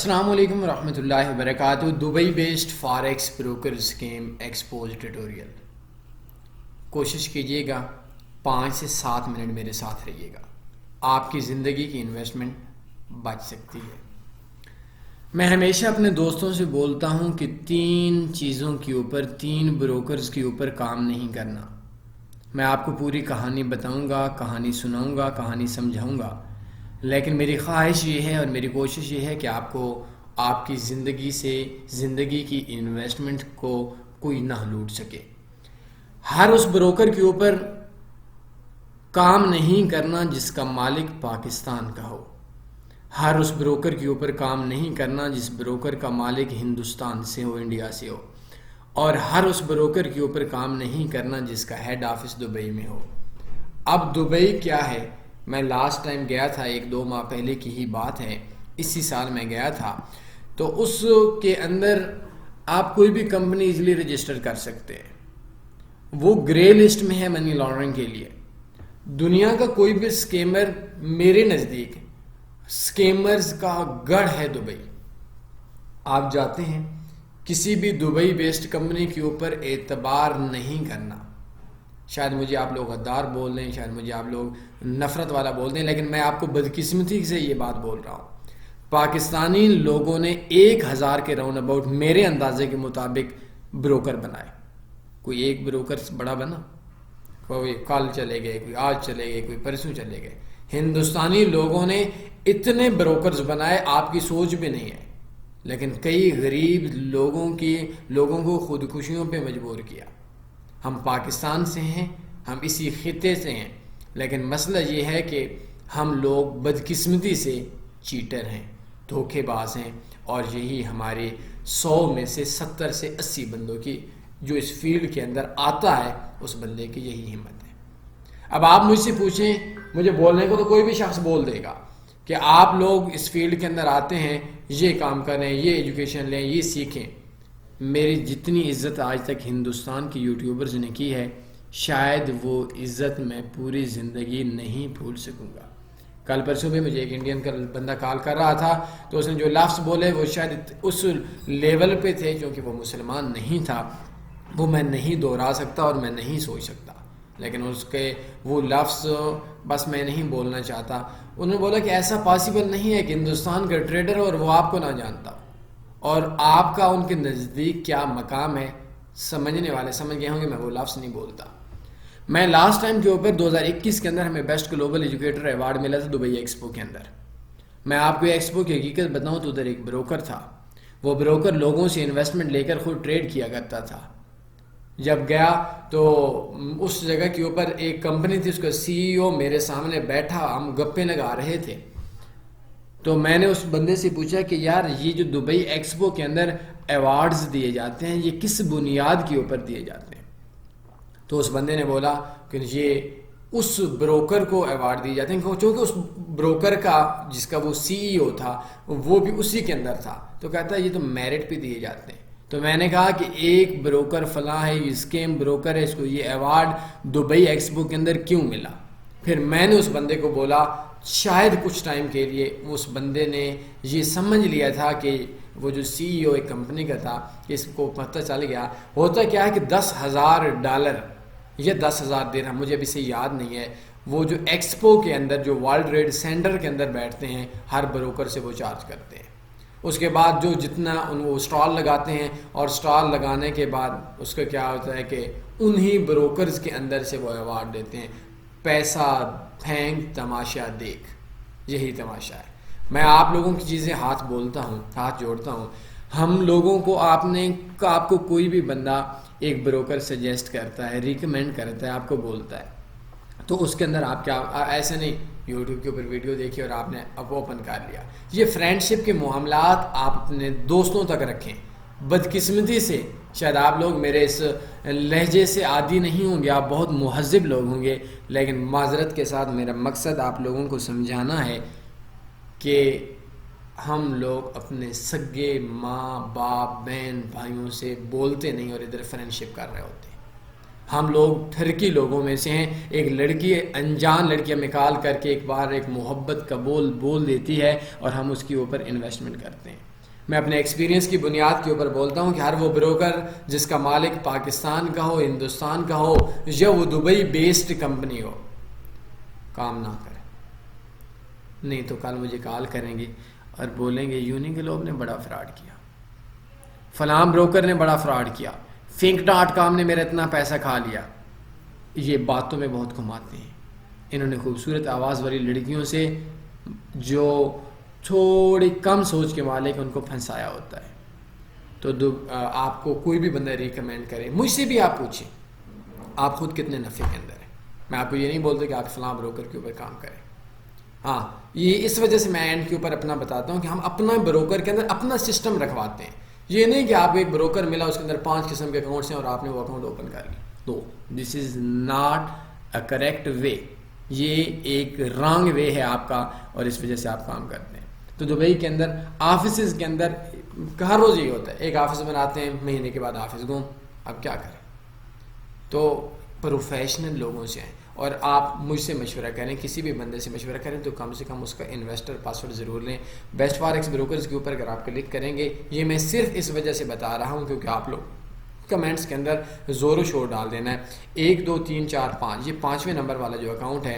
السلام علیکم ورحمۃ اللہ وبرکاتہ۔ Dubai based forex broker scheme expose tutorial. کوشش کیجیے گا 5 سے 7 منٹ میرے ساتھ رہیے گا، آپ کی زندگی کی انویسٹمنٹ بچ سکتی ہے۔ میں ہمیشہ اپنے دوستوں سے بولتا ہوں کہ 3 چیزوں کے اوپر، 3 بروکرز کے اوپر کام نہیں کرنا۔ میں آپ کو پوری کہانی بتاؤں گا، کہانی سناؤں گا، کہانی سمجھاؤں گا، لیکن میری خواہش یہ ہے اور میری کوشش یہ ہے کہ آپ کو آپ کی زندگی کی انویسٹمنٹ کو کوئی نہ لوٹ سکے۔ ہر اس بروکر کے اوپر کام نہیں کرنا جس کا مالک پاکستان کا ہو، ہر اس بروکر کے اوپر کام نہیں کرنا جس بروکر کا مالک ہندوستان سے ہو، انڈیا سے ہو، اور ہر اس بروکر کے اوپر کام نہیں کرنا جس کا ہیڈ آفس دبئی میں ہو۔ اب دبئی کیا ہے؟ میں لاسٹ ٹائم گیا تھا، 1-2 ماہ پہلے کی ہی بات ہے، اسی سال میں گیا تھا، تو اس کے اندر آپ کوئی بھی کمپنی ایزیلی رجسٹر کر سکتے ہیں۔ وہ گرے لسٹ میں ہے منی لانڈرنگ کے لیے۔ دنیا کا کوئی بھی اسکیمر میرے نزدیک اسکیمرز کا گڑھ ہے دبئی۔ آپ جاتے ہیں کسی بھی دبئی بیسڈ کمپنی کے اوپر اعتبار نہیں کرنا۔ شاید مجھے آپ لوگ غدار بول دیں، شاید مجھے آپ لوگ نفرت والا بول دیں، لیکن میں آپ کو بدقسمتی سے یہ بات بول رہا ہوں۔ پاکستانی لوگوں نے 1000 کے راؤنڈ اباؤٹ میرے اندازے کے مطابق بروکر بنائے۔ کوئی ایک بروکر بڑا بنا، کوئی کل چلے گئے، کوئی آج چلے گئے، کوئی پرسوں چلے گئے۔ ہندوستانی لوگوں نے اتنے بروکرز بنائے، آپ کی سوچ بھی نہیں ہے، لیکن کئی غریب لوگوں کو خودکشیوں پہ مجبور کیا۔ ہم پاکستان سے ہیں، ہم اسی خطے سے ہیں، لیکن مسئلہ یہ ہے کہ ہم لوگ بدقسمتی سے چیٹر ہیں، دھوکے باز ہیں، اور یہی ہمارے 100 میں سے 70 سے 80 بندوں کی جو اس فیلڈ کے اندر آتا ہے، اس بندے کی یہی ہمت ہے۔ اب آپ مجھ سے پوچھیں، مجھے بولنے کو تو کوئی بھی شخص بول دے گا کہ آپ لوگ اس فیلڈ کے اندر آتے ہیں، یہ کام کریں، یہ ایجوکیشن لیں، یہ سیکھیں۔ میری جتنی عزت آج تک ہندوستان کی یوٹیوبرز نے کی ہے، شاید وہ عزت میں پوری زندگی نہیں بھول سکوں گا۔ کل پرسوں بھی مجھے ایک انڈین کا بندہ کال کر رہا تھا، تو اس نے جو لفظ بولے وہ شاید اس لیول پہ تھے، کیونکہ وہ مسلمان نہیں تھا، وہ میں نہیں دہرا سکتا اور میں نہیں سوچ سکتا، لیکن اس کے وہ لفظ بس میں نہیں بولنا چاہتا۔ انہوں نے بولا کہ ایسا پاسبل نہیں ہے کہ ہندوستان کا ٹریڈر اور وہ آپ کو نہ جانتا، اور آپ کا ان کے نزدیک کیا مقام ہے۔ سمجھنے والے سمجھ گئے ہوں گے، میں وہ لفظ نہیں بولتا۔ میں لاسٹ ٹائم کے اوپر 2021 کے اندر ہمیں بیسٹ گلوبل ایجوکیٹر ایوارڈ ملا تھا دبئی ایکسپو کے اندر۔ میں آپ کو ایکسپو کی حقیقت بتاؤں تو ادھر ایک بروکر تھا، وہ بروکر لوگوں سے انویسٹمنٹ لے کر خود ٹریڈ کیا کرتا تھا۔ جب گیا تو اس جگہ کے اوپر ایک کمپنی تھی، اس کا CEO میرے سامنے بیٹھا، ہم گپے لگا رہے تھے، تو میں نے اس بندے سے پوچھا کہ یار یہ جو دبئی ایکسپو کے اندر ایوارڈز دیے جاتے ہیں، یہ کس بنیاد کے اوپر دیے جاتے ہیں؟ تو اس بندے نے بولا کہ یہ اس بروکر کو ایوارڈ دیے جاتے ہیں، چونکہ اس بروکر کا جس کا وہ CEO تھا وہ بھی اسی کے اندر تھا، تو کہتا ہے یہ تو میرٹ پہ دیے جاتے ہیں۔ تو میں نے کہا کہ ایک بروکر فلاں ہے، یہ اسکیم بروکر ہے، اس کو یہ ایوارڈ دبئی ایکسپو کے اندر کیوں ملا؟ پھر میں نے اس بندے کو بولا، شاید کچھ ٹائم کے لیے اس بندے نے یہ سمجھ لیا تھا کہ وہ جو CEO ایک کمپنی کا تھا، اس کو پتہ چل گیا۔ ہوتا کیا ہے کہ $10,000 یا 10,000 درہم، مجھے ابھی سے یاد نہیں ہے، وہ جو ایکسپو کے اندر جو ورلڈ ٹریڈ سینٹر کے اندر بیٹھتے ہیں، ہر بروکر سے وہ چارج کرتے ہیں۔ اس کے بعد جو جتنا وہ اسٹال لگاتے ہیں، اور اسٹال لگانے کے بعد اس کا کیا ہوتا ہے کہ انہی بروکرز کے اندر سے وہ ایوارڈ دیتے ہیں۔ پیسہ پھینک تماشا دیکھ، یہی تماشا ہے۔ میں آپ لوگوں کی چیزیں ہاتھ جوڑتا ہوں۔ ہم لوگوں کو آپ کو کوئی بھی بندہ ایک بروکر سجیسٹ کرتا ہے، ریکمینڈ کرتا ہے، آپ کو بولتا ہے، تو اس کے اندر آپ کیا ایسے نہیں یوٹیوب کے اوپر ویڈیو دیکھی اور آپ نے اب اوپن کر لیا۔ یہ فرینڈشپ کے معاملات آپ اپنے دوستوں تک رکھیں۔ بدقسمتی سے شاید آپ لوگ میرے اس لہجے سے عادی نہیں ہوں گے، آپ بہت مہذب لوگ ہوں گے، لیکن معذرت کے ساتھ میرا مقصد آپ لوگوں کو سمجھانا ہے کہ ہم لوگ اپنے سگے ماں باپ بہن بھائیوں سے بولتے نہیں اور ادھر فرینڈشپ کر رہے ہوتے ہیں۔ ہم لوگ ٹھرکی لوگوں میں سے ہیں۔ ایک لڑکی انجان لڑکیاں نکال کر کے ایک بار ایک محبت کا بول دیتی ہے اور ہم اس کے اوپر انویسٹمنٹ کرتے ہیں۔ میں اپنے ایکسپیرینس کی بنیاد کے اوپر بولتا ہوں کہ ہر وہ بروکر جس کا مالک پاکستان کا ہو، ہندوستان کا ہو یا وہ دبئی بیسڈ کمپنی ہو، کام نہ کرے، نہیں تو کل مجھے کال کریں گے اور بولیں گے یونی گلوب نے بڑا فراڈ کیا، فلاں بروکر نے بڑا فراڈ کیا، think.com نے میرا اتنا پیسہ کھا لیا۔ یہ باتوں میں بہت گھماتے ہیں، انہوں نے خوبصورت آواز والی لڑکیوں سے جو تھوڑی کم سوچ کے مالک ان کو پھنسایا ہوتا ہے۔ تو آپ کو کوئی بھی بندہ ریکمینڈ کرے، مجھ سے بھی آپ پوچھیں آپ خود کتنے نفع کے اندر ہیں۔ میں آپ کو یہ نہیں بولتا کہ آپ فلاں بروکر کے اوپر کام کریں۔ ہاں، یہ اس وجہ سے میں اینڈ کے اوپر اپنا بتاتا ہوں کہ ہم اپنا بروکر کے اندر اپنا سسٹم رکھواتے ہیں۔ یہ نہیں کہ آپ کو ایک بروکر ملا، اس کے اندر 5 قسم کے اکاؤنٹس ہیں اور آپ نے وہ اکاؤنٹ اوپن کر لی۔ تو دس is not a correct way, یہ ایک رانگ وے ہے آپ کا، اور اس وجہ سے آپ کام کرتے ہیں۔ تو دبئی کے اندر آفیسز کے اندر ہر روز یہ ہوتا ہے، ایک آفس بناتے ہیں، مہینے کے بعد آفس گم، اب کیا کریں؟ تو پروفیشنل لوگوں سے ہیں، اور آپ مجھ سے مشورہ کریں، کسی بھی بندے سے مشورہ کریں تو کم سے کم اس کا انویسٹر پاسورڈ ضرور لیں۔ بیسٹ فاریکس بروکرز کے اوپر اگر آپ کلک کریں گے، یہ میں صرف اس وجہ سے بتا رہا ہوں کیونکہ آپ لوگ کمنٹس کے اندر زور و شور ڈال دینا ہے 1 2 3 4 5، یہ 5ویں نمبر والا جو اکاؤنٹ ہے،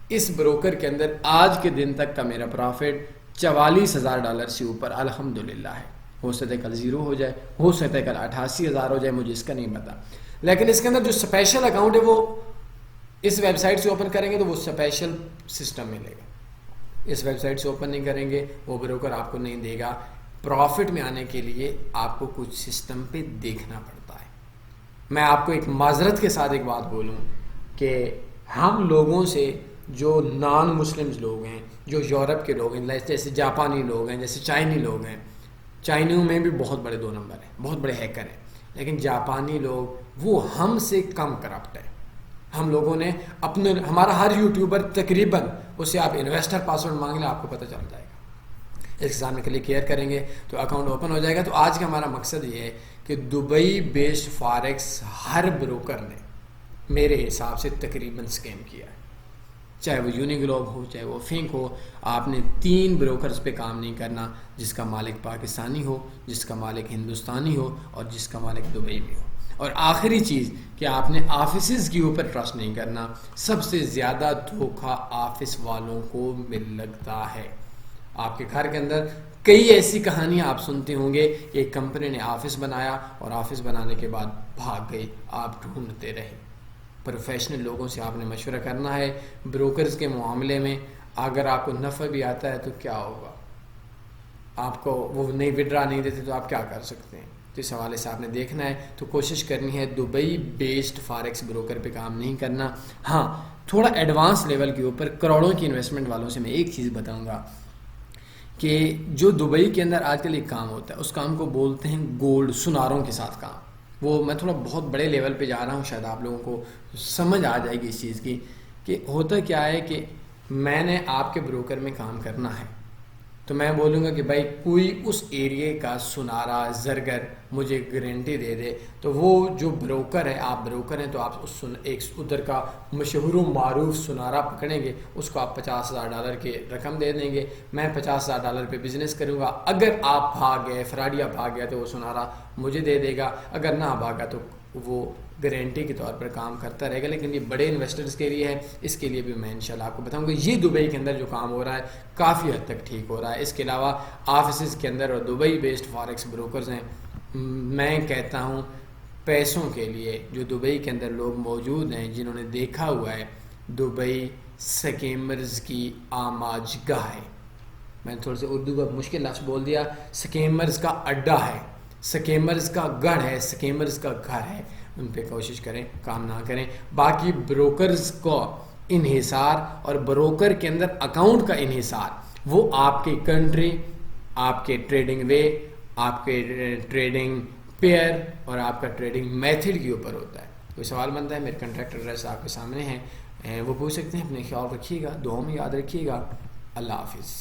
اس بروکر کے اندر آج کے دن تک کا میرا پروفٹ $44,000 سے اوپر الحمدللہ ہے۔ ہو سکتا ہے کل 0 ہو جائے، ہو سکتا ہے کل 88,000 ہو جائے، مجھے اس کا نہیں پتا، لیکن اس کے اندر جو اسپیشل اکاؤنٹ ہے وہ اس ویب سائٹ سے اوپن کریں گے تو وہ اسپیشل سسٹم ملے گا۔ اس ویب سائٹ سے اوپن نہیں کریں گے وہ بروکر آپ کو نہیں دے گا۔ پروفٹ میں آنے کے لیے آپ کو کچھ سسٹم پہ دیکھنا پڑتا ہے۔ میں آپ کو ایک معذرت کے ساتھ ایک بات بولوں کہ ہم لوگوں سے جو نان مسلمز لوگ ہیں، جو یورپ کے لوگ ہیں، جیسے جاپانی لوگ ہیں، جیسے چائنی لوگ ہیں، چائنیوں میں بھی بہت بڑے 2 نمبر ہیں، بہت بڑے ہیکر ہیں، لیکن جاپانی لوگ وہ ہم سے کم کرپٹ ہے۔ ہم لوگوں نے ہمارا ہر یوٹیوبر تقریباً اسے آپ انویسٹر پاسورڈ مانگ لیں، آپ کو پتہ چل جائے گا۔ اس کے سامنے کلک کیئر کریں گے تو اکاؤنٹ اوپن ہو جائے گا۔ تو آج کا ہمارا مقصد یہ ہے کہ دبئی بیسڈ فاریکس ہر بروکر نے میرے حساب سے تقریباً اسکیم کیا ہے، چاہے وہ یونی گلوب ہو، چاہے وہ فنک ہو۔ آپ نے 3 بروکرز پہ کام نہیں کرنا، جس کا مالک پاکستانی ہو، جس کا مالک ہندوستانی ہو، اور جس کا مالک دبئی میں ہو۔ اور آخری چیز کہ آپ نے آفیسز کے اوپر ٹرسٹ نہیں کرنا۔ سب سے زیادہ دھوکہ آفس والوں کو مل لگتا ہے۔ آپ کے گھر کے اندر کئی ایسی کہانیاں آپ سنتے ہوں گے کہ ایک کمپنی نے آفس بنایا اور آفس بنانے کے بعد بھاگ گئی، آپ ڈھونڈتے رہے۔ پروفیشنل لوگوں سے آپ نے مشورہ کرنا ہے۔ بروکرز کے معاملے میں اگر آپ کو نفع بھی آتا ہے تو کیا ہوگا؟ آپ کو وہ نہیں وڈرا نہیں دیتے تو آپ کیا کر سکتے ہیں؟ تو اس حوالے سے آپ نے دیکھنا ہے۔ تو کوشش کرنی ہے دبئی بیسڈ فاریکس بروکر پہ کام نہیں کرنا۔ ہاں، تھوڑا ایڈوانس لیول کے اوپر کروڑوں کی انویسٹمنٹ والوں سے میں ایک چیز بتاؤں گا کہ جو دبئی کے اندر آج کل ایک کام ہوتا ہے، اس کام کو بولتے ہیں گولڈ، سناروں کے ساتھ کام۔ وہ میں تھوڑا بہت بڑے لیول پہ جا رہا ہوں، شاید آپ لوگوں کو سمجھ آ جائے گی اس چیز کی کہ ہوتا کیا ہے کہ میں نے آپ کے بروکر میں کام کرنا ہے تو میں بولوں گا کہ بھائی کوئی اس ایریے کا سنارا زرگر مجھے گارنٹی دے دے، تو وہ جو بروکر ہے، آپ بروکر ہیں تو آپ اس ایک ادھر کا مشہور و معروف سنارا پکڑیں گے، اس کو آپ $50,000 کی رقم دے دیں گے، میں $50,000 پہ بزنس کروں گا۔ اگر آپ بھاگ گئے، فراڈیا بھاگ گیا تو وہ سنارا مجھے دے دے گا، اگر نہ بھاگا تو وہ گارنٹی کے طور پر کام کرتا رہے گا۔ لیکن یہ بڑے انویسٹرز کے لیے ہے، اس کے لیے بھی میں انشاءاللہ آپ کو بتاؤں گا۔ یہ دبئی کے اندر جو کام ہو رہا ہے کافی حد تک ٹھیک ہو رہا ہے۔ اس کے علاوہ آفیسز کے اندر اور دبئی بیسڈ فاریکس بروکرز ہیں، میں کہتا ہوں پیسوں کے لیے جو دبئی کے اندر لوگ موجود ہیں، جنہوں نے دیکھا ہوا ہے دبئی سکیمرز کی آماج گاہ ہے۔ میں نے تھوڑا سا اردو کا مشکل لفظ بول دیا، سکیمرز کا اڈا ہے، سکیمرز کا گڑھ ہے، سکیمرز کا گھر ہے۔ ان پہ کوشش کریں، کام نہ کریں۔ باقی بروکرز کو انحصار اور بروکر کے اندر اکاؤنٹ کا انحصار وہ آپ کی کنٹری، آپ کے ٹریڈنگ وے، آپ کے ٹریڈنگ پیئر اور آپ کا ٹریڈنگ میتھڈ کے اوپر ہوتا ہے۔ کوئی سوال بنتا ہے، میرے کنٹیکٹ ایڈریس آپ کے سامنے ہیں، وہ پوچھ سکتے ہیں۔ اپنے خیال رکھیے گا، دعاؤں میں یاد رکھیے گا۔ اللہ حافظ۔